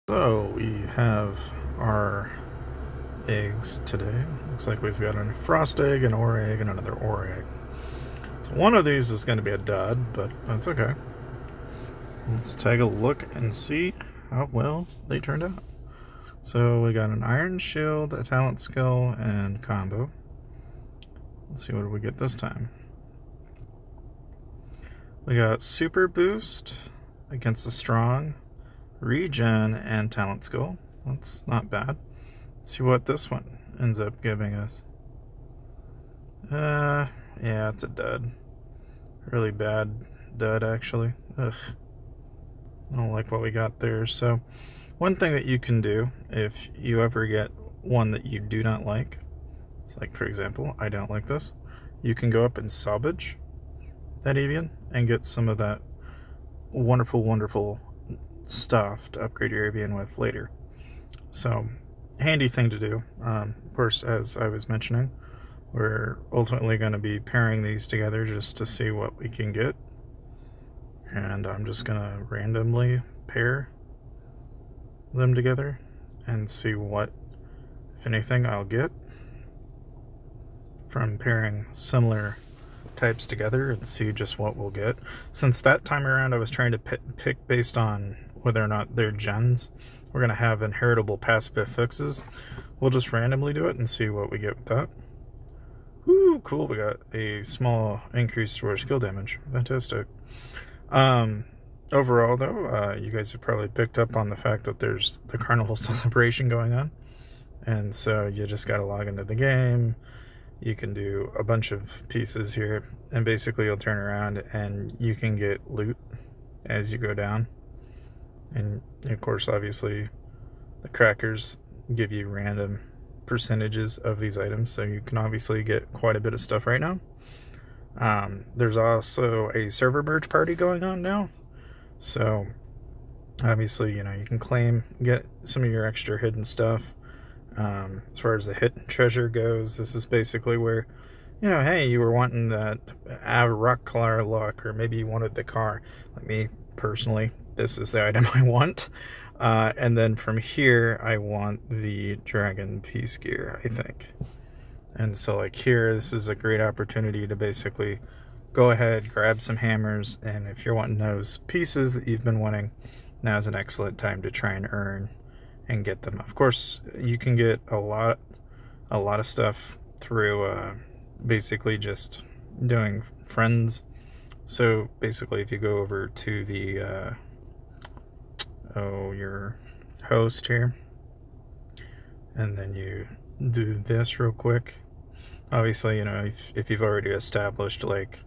So we have our eggs today. Looks like we've got a frost egg, an ore egg, and another ore egg. So one of these is going to be a dud, but that's okay. Let's take a look and see how well they turned out. So we got an iron shield, a talent skill, and combo. Let's see what do we get this time. We got super boost against the strong, regen, and talent skill. That's not bad. Let's see what this one ends up giving us. Yeah, it's a dud. Really bad dud, actually. Ugh. I don't like what we got there. So one thing that you can do if you ever get one that you do not like, it's like, for example, I don't like this, you can go up and salvage that avian and get some of that wonderful stuff to upgrade your avian with later. So handy thing to do. Of course, as I was mentioning, we're ultimately going to be pairing these together just to see what we can get, and I'm just going to randomly pair them together and see what, if anything, I'll get from pairing similar types together and see just what we'll get. Since that time around I was trying to pick based on whether or not they're gens, we're going to have inheritable passive affixes. We'll just randomly do it and see what we get with that. Ooh, cool, we got a small increase to our skill damage. Fantastic. Overall though, you guys have probably picked up on the fact that there's the carnival celebration going on, and so you just got to log into the game. You can do a bunch of pieces here, and basically you'll turn around and you can get loot as you go down. And of course, obviously, the crackers give you random percentages of these items, so you can obviously get quite a bit of stuff right now. There's also a server merge party going on now, so obviously, you know, you can get some of your extra hidden stuff. As far as the hidden treasure goes, this is basically where, you know, hey, you were wanting that rock collar lock, or maybe you wanted the car. Like me personally, this is the item I want. And then from here, I want the dragon piece gear, I think. And so like here, this is a great opportunity to basically go ahead, grab some hammers, and if you're wanting those pieces that you've been wanting, now's an excellent time to try and earn and get them. Of course, you can get a lot of stuff through basically just doing friends. So basically, if you go over to the your host here, and then you do this real quick. Obviously, you know, if you've already established like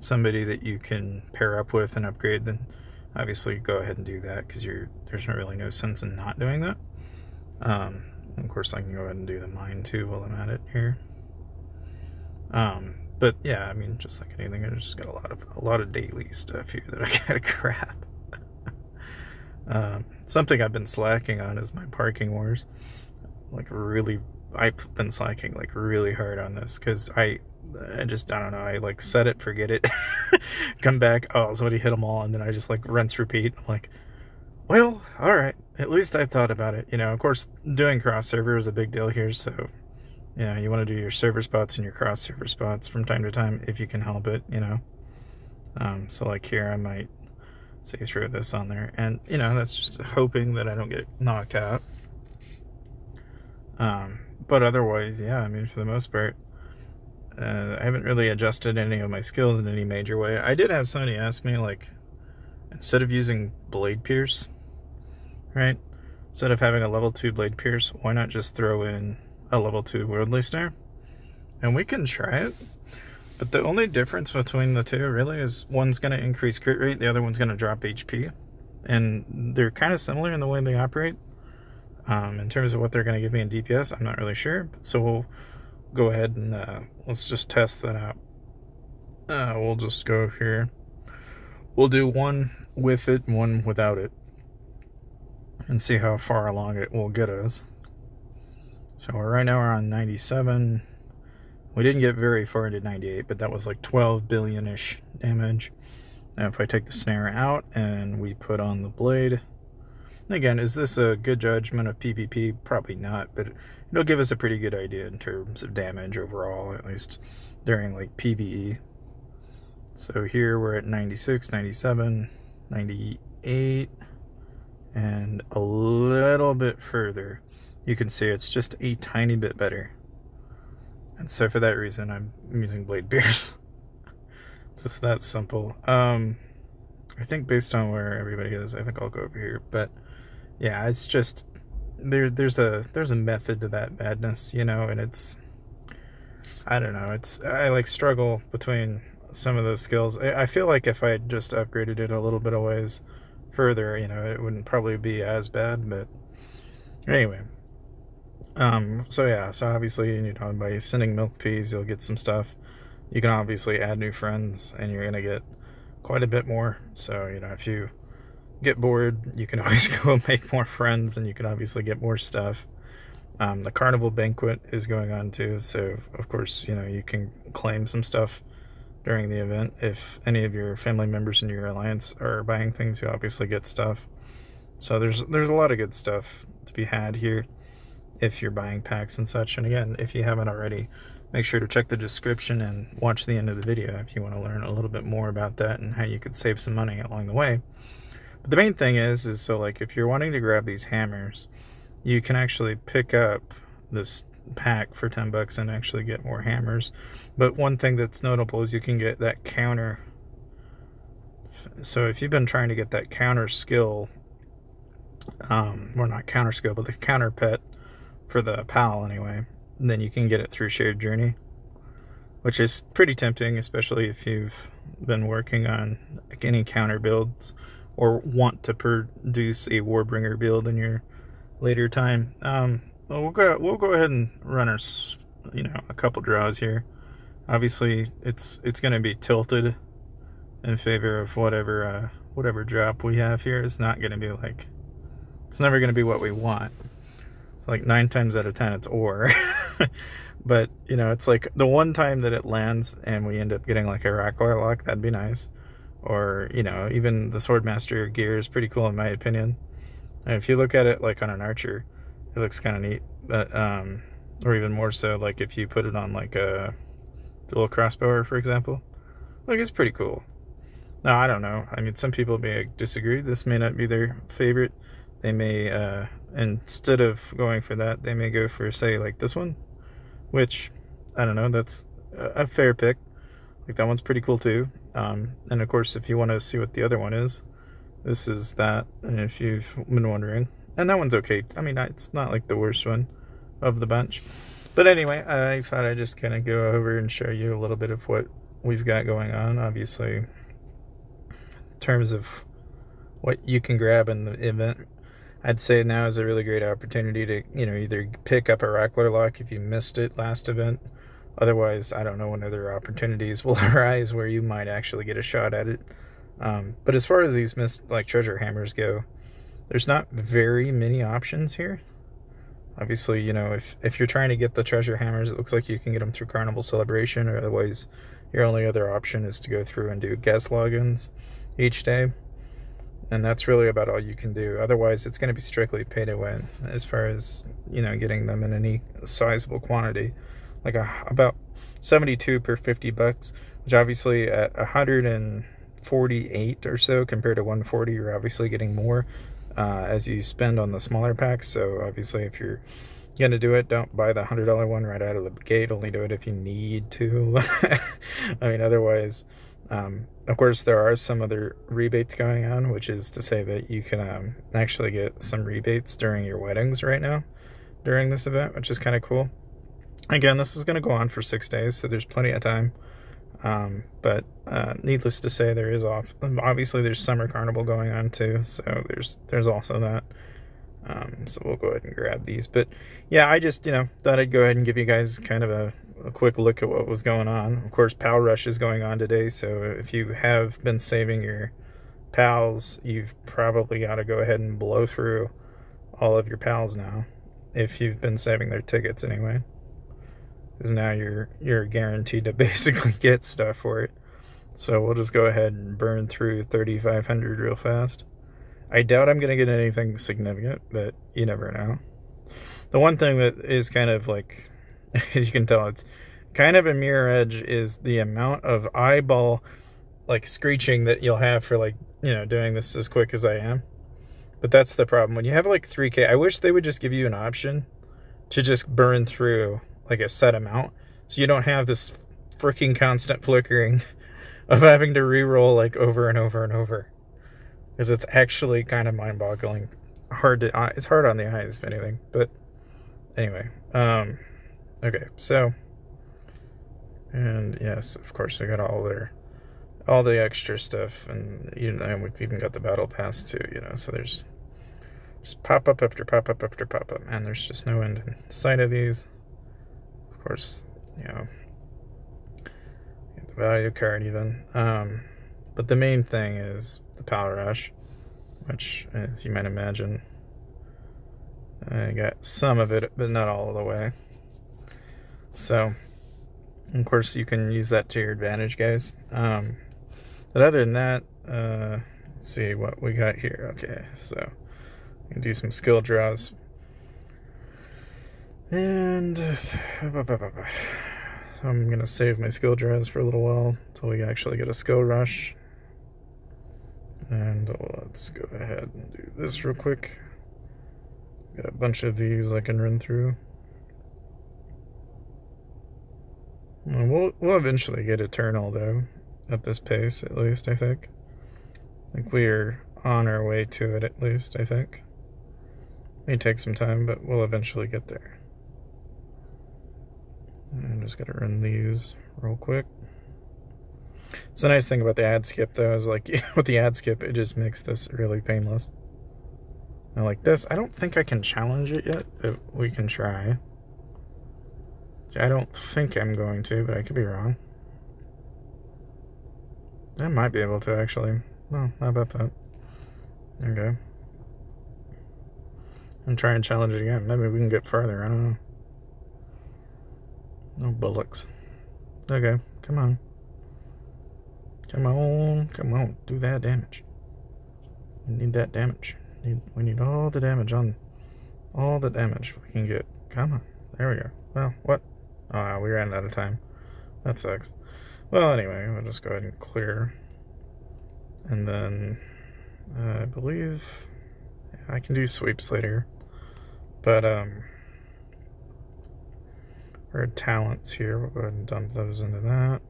somebody that you can pair up with and upgrade, then obviously go ahead and do that, because there's really no sense in not doing that. Of course, I can go ahead and do the mine too while I'm at it here. But yeah, I mean, just like anything, I just got a lot of daily stuff here that I gotta grab. Something I've been slacking on is my parking wars. I've been slacking like really hard on this, because I don't know, I like set it, forget it, come back, oh, somebody hit them all, and then I just like rinse repeat. I'm like, well, alright, at least I thought about it. You know, of course, doing cross server is a big deal here, so, you know, you want to do your server spots and your cross server spots from time to time if you can help it, you know. So like here, I might say throw this on there, and, you know, that's just hoping that I don't get knocked out. But otherwise, yeah, I mean, for the most part, I haven't really adjusted any of my skills in any major way. I did have somebody ask me, like, instead of using blade pierce, right, instead of having a level 2 blade pierce, why not just throw in a level 2 worldly snare? And we can try it, but the only difference between the two really is one's going to increase crit rate, the other one's going to drop HP, and they're kind of similar in the way they operate. In terms of what they're going to give me in DPS, I'm not really sure, so we'll go ahead and let's just test that out. We'll just go here. We'll do one with it and one without it, and see how far along it will get us. So right now we're on 97. We didn't get very far into 98, but that was like 12 billion-ish damage. Now if I take the snare out and we put on the blade, Again, is this a good judgment of PvP? Probably not, but it'll give us a pretty good idea in terms of damage overall, at least during like PvE. So here we're at 96, 97, 98, and a little bit further, you can see it's just a tiny bit better. And so for that reason, I'm using blade beers. It's just that simple. I think based on where everybody is, I think I'll go over here. But yeah, it's just there's a method to that madness, you know, and it's, I don't know, I like struggle between some of those skills. I feel like if I had just upgraded it a little bit of ways further, you know, it wouldn't probably be as bad. But anyway, so yeah, so obviously, you know, by sending milk teas, you'll get some stuff. You can obviously add new friends, and you're gonna get quite a bit more. So, you know, if you get bored, you can always go make more friends, and you can obviously get more stuff. The carnival banquet is going on too, so of course, you know, you can claim some stuff during the event. If any of your family members in your alliance are buying things, you obviously get stuff. So there's a lot of good stuff to be had here if you're buying packs and such. And again, if you haven't already, make sure to check the description and watch the end of the video if you want to learn a little bit more about that and how you could save some money along the way. But the main thing is so like if you're wanting to grab these hammers, you can actually pick up this pack for 10 bucks and actually get more hammers. But one thing that's notable is you can get that counter. So if you've been trying to get that counter skill, well, not counter skill, but the counter pet for the PAL anyway, then you can get it through Shared Journey, which is pretty tempting, especially if you've been working on like any counter builds or want to produce a Warbringer build in your later time. Well, we'll go ahead and run our, you know, a couple draws here. Obviously, it's going to be tilted in favor of whatever drop we have here. It's not going to be like, it's never going to be what we want. It's like 9 times out of 10 it's ore. But, you know, it's like the one time that it lands and we end up getting like a Racklar lock, that'd be nice. Or, you know, even the Swordmaster gear is pretty cool in my opinion. And if you look at it like on an archer, it looks kind of neat. But or even more so like if you put it on like a dual crossbower, for example, like it's pretty cool. Now, I don't know, I mean, some people may disagree. This may not be their favorite. They may instead of going for that, they may go for, say, like this one, which, I don't know, that's a fair pick. Like that one's pretty cool too. And of course, if you want to see what the other one is, this is that, and if you've been wondering. And that one's okay. I mean, it's not like the worst one of the bunch. But anyway, I thought I'd just kind of go over and show you a little bit of what we've got going on. Obviously, in terms of what you can grab in the event, I'd say now is a really great opportunity to, you know, either pick up a Racklar lock if you missed it last event. Otherwise, I don't know when other opportunities will arise where you might actually get a shot at it. But as far as these missed, like, treasure hammers go, there's not very many options here. Obviously, you know, if you're trying to get the treasure hammers, it looks like you can get them through Carnival Celebration, or otherwise your only other option is to go through and do guest logins each day. And that's really about all you can do. Otherwise, it's going to be strictly pay to win as far as, you know, getting them in any sizable quantity. Like about 72 per 50 bucks, which obviously at 148 or so compared to 140, you're obviously getting more as you spend on the smaller packs. So obviously, if you're going to do it, don't buy the $100 one right out of the gate. Only do it if you need to. I mean, otherwise, of course, there are some other rebates going on, which is to say that you can actually get some rebates during your weddings right now during this event, which is kind of cool. Again, this is going to go on for 6 days, so there's plenty of time. But needless to say, there is obviously there's Summer Carnival going on too, so there's also that. So we'll go ahead and grab these. But yeah, I just, you know, thought I'd go ahead and give you guys kind of a quick look at what was going on. Of course, PAL Rush is going on today, so if you have been saving your PALs, you've probably got to go ahead and blow through all of your PALs now, if you've been saving their tickets anyway. Because now you're guaranteed to basically get stuff for it. So we'll just go ahead and burn through 3,500 real fast. I doubt I'm going to get anything significant, but you never know. The one thing that is kind of like, as you can tell, it's kind of a mirror edge, is the amount of eyeball like screeching that you'll have for like, you know, doing this as quick as I am. But that's the problem. When you have like 3K, I wish they would just give you an option to just burn through like a set amount, so you don't have this freaking constant flickering of having to re-roll like over and over and over. Because it's actually kind of mind-boggling. It's hard on the eyes, if anything. But anyway, okay, so, and yes, of course, they got all the extra stuff, and you know, we've even got the battle pass too, you know, so there's just pop up after pop up after pop up, and there's just no end in sight of these. Of course, you know, the value card even, but the main thing is the power rush, which, as you might imagine, I got some of it, but not all of the way. So, of course, you can use that to your advantage, guys. But other than that, let's see what we got here. Okay, so we can do some skill draws. And I'm going to save my skill draws for a little while until we actually get a skill rush. And let's go ahead and do this real quick. Got a bunch of these I can run through. We'll eventually get Eternal, though, at this pace, at least, I think. I think we're on our way to it, at least, I think. May take some time, but we'll eventually get there. I'm just going to run these real quick. It's a nice thing about the ad skip, though, is like, with the ad skip, it just makes this really painless. Now, like this, I don't think I can challenge it yet, but we can try. See, I don't think I'm going to, but I could be wrong. I might be able to, actually. Well, how about that? Okay. And try and challenge it again. Maybe we can get farther, I don't know. No bullocks. Okay, come on. Come on, come on, do that damage. We need that damage. We need all the damage on, all the damage we can get. Come on, there we go. Well, what? Oh, we ran out of time. That sucks. Well, anyway, we'll just go ahead and clear. And then, I believe I can do sweeps later. But, our talents here, we'll go ahead and dump those into that.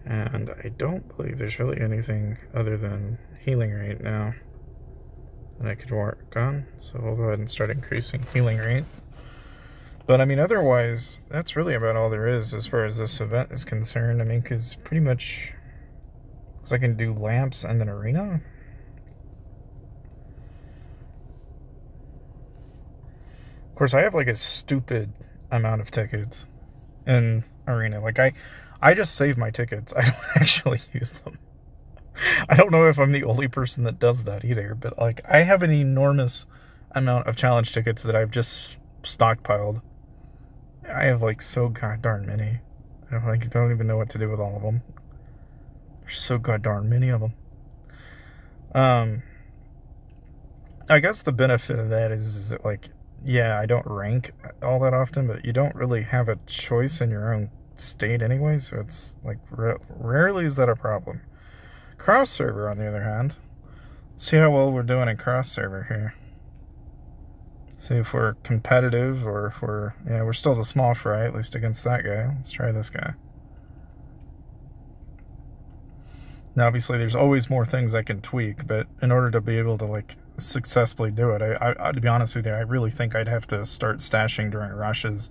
And I don't believe there's really anything other than healing rate now that I could work on. So we'll go ahead and start increasing healing rate. But I mean, otherwise, that's really about all there is as far as this event is concerned. I mean, because pretty much, because I can do lamps and then arena. Of course, I have like a stupid amount of tickets in arena. Like I just save my tickets. I don't actually use them. I don't know if I'm the only person that does that either, but like I have an enormous amount of challenge tickets that I've just stockpiled. I have like so god darn many. I don't even know what to do with all of them. There's so god darn many of them. I guess the benefit of that is that, like, yeah, I don't rank all that often, but you don't really have a choice in your own state anyway, so it's like rarely is that a problem. Cross server, on the other hand, let's see how well we're doing in cross server here. See if we're competitive, or if we're, yeah, we're still the small fry, at least against that guy. Let's try this guy. Now, obviously, there's always more things I can tweak, but in order to be able to, like, successfully do it, I to be honest with you, I really think I'd have to start stashing during rushes,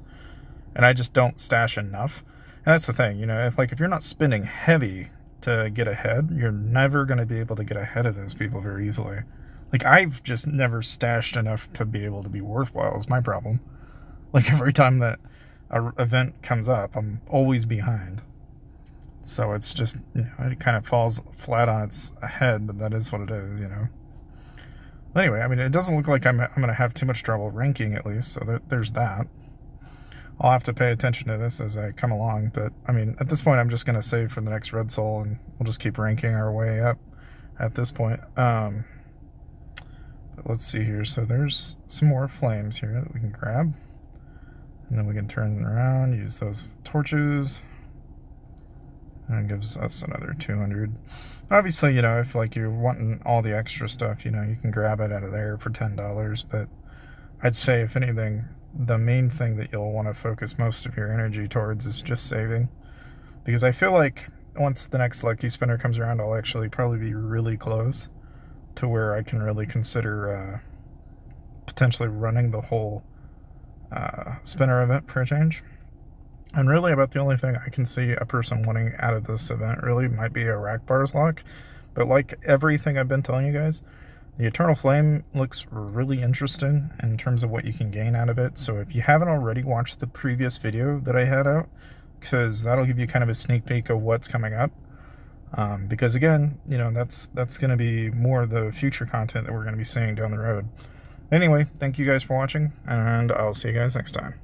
and I just don't stash enough. And that's the thing, you know, if you're not spending heavy to get ahead, you're never going to be able to get ahead of those people very easily. Like, I've just never stashed enough to be able to be worthwhile is my problem. Like, every time that an event comes up, I'm always behind. So it's just, you know, it kind of falls flat on its head, but that is what it is, you know. Anyway, I mean, it doesn't look like I'm going to have too much trouble ranking, at least, so there's that. I'll have to pay attention to this as I come along, but, I mean, at this point, I'm just going to save for the next Red Soul, and we'll just keep ranking our way up at this point. But let's see here. So there's some more flames here that we can grab. And then we can turn them around, use those torches. And it gives us another 200. Obviously, you know, if like you're wanting all the extra stuff, you know, you can grab it out of there for $10. But I'd say, if anything, the main thing that you'll want to focus most of your energy towards is just saving. Because I feel like once the next lucky spinner comes around, I'll actually probably be really close to where I can really consider potentially running the whole spinner event for a change. And really about the only thing I can see a person wanting out of this event really might be a rack bars lock. But like everything I've been telling you guys, the Eternal Flame looks really interesting in terms of what you can gain out of it. So if you haven't already watched the previous video that I had out, because that'll give you kind of a sneak peek of what's coming up. Because again, you know, that's going to be more of the future content that we're going to be seeing down the road. Anyway, thank you guys for watching, and I'll see you guys next time.